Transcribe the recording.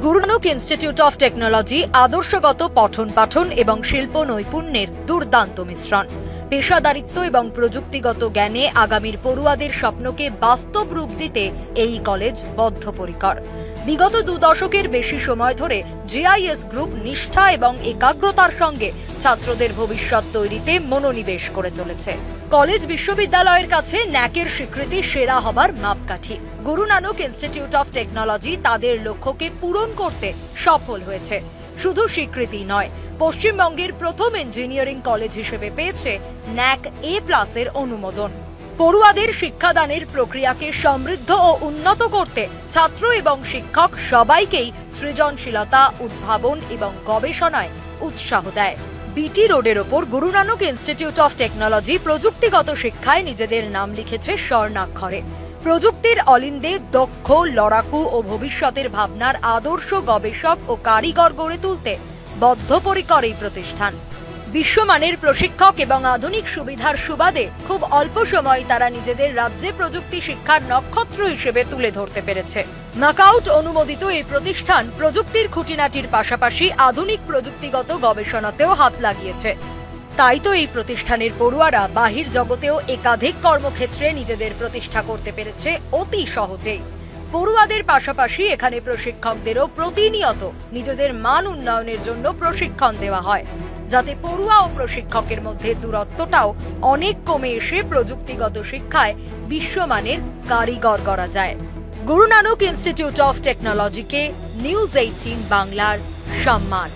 Guru Nanak institute of technology আদর্শগত পঠন পাঠন এবং শিল্প নৈপুণ্যের দুর্দান্ত মিশ্রণ। পেশাদারিত্ব এবং প্রযুক্তিগত জ্ঞানে আগামীর পড়ুয়াদের স্বপ্নকে বাস্তব রূপ দিতে এই কলেজ বদ্ধপরিকর। বিগত 2 দশকের বেশি সময় ধরে জেআইএস গ্রুপ নিষ্ঠা এবং একাগ্রতার সঙ্গে ছাত্রদের ভবিষ্যৎ তৈরিতে মনোনিবেশ করে চলেছে। কলেজ বিশ্ববিদ্যালয়ের কাছে ন্যাকের স্বীকৃতি সেরা হবার মাপকাঠি। Guru Nanak institute of technology তাদের লক্ষ্যকে পূরণ করতে সফল হয়েছে। শুধু স্বীকৃতি নয়, পশ্চিমবঙ্গের প্রথম ইঞ্জিনিয়ারিং কলেজ হিসেবে পেয়েছে ন্যাক A+ এর অনুমোদন। পড়ুয়াদের শিক্ষাদানের প্রক্রিয়াকে সমৃদ্ধ ও উন্নত করতে ছাত্র এবং শিক্ষক সবাইকেই সৃজনশীলতা, উদ্ভাবন এবং গবেষণায় উৎসাহ দেয়। বিটি রোডের ওপর Guru Nanak institute of technology প্রযুক্তিগত শিক্ষায় নিজেদের নাম লিখেছে স্বর্ণাক্ষরে। প্রযুক্তির অলিন্দে দক্ষ, লড়াকু ও ভবিষ্যতের ভাবনার আদর্শ গবেষক ও কারিগর গড়ে তুলতে বদ্ধপরিকর এই প্রতিষ্ঠান। বিশ্বমানের প্রশিক্ষক এবং আধুনিক সুবিধার সুবাদে খুব অল্প সময় তারা নিজেদের রাজ্যে প্রযুক্তি শিক্ষার নক্ষত্র হিসেবে তুলে ধরতে পেরেছে। নকআউট অনুমোদিত এই প্রতিষ্ঠান প্রযুক্তির খুঁটিনাটির পাশাপাশি আধুনিক প্রযুক্তিগত গবেষণাতেও হাত লাগিয়েছে। তাই তো এই প্রতিষ্ঠানের পড়ুয়ারা বাহির জগতেও একাধিক কর্মক্ষেত্রে নিজেদের প্রতিষ্ঠা করতে পেরেছে অতি সহজেই। পড়ুয়াদের পাশাপাশি এখানে প্রশিক্ষকদেরও প্রতিনিয়ত নিজেদের মান উন্নয়নের জন্য প্রশিক্ষণ দেওয়া হয়, যাতে পড়ুয়া ও প্রশিক্ষকের মধ্যে দূরত্বটাও অনেক কমে এসে প্রযুক্তিগত শিক্ষায় বিশ্বমানের কারিগর করা যায়। Guru Nanak institute of টেকনোলজিকে news 18 বাংলার সম্মান।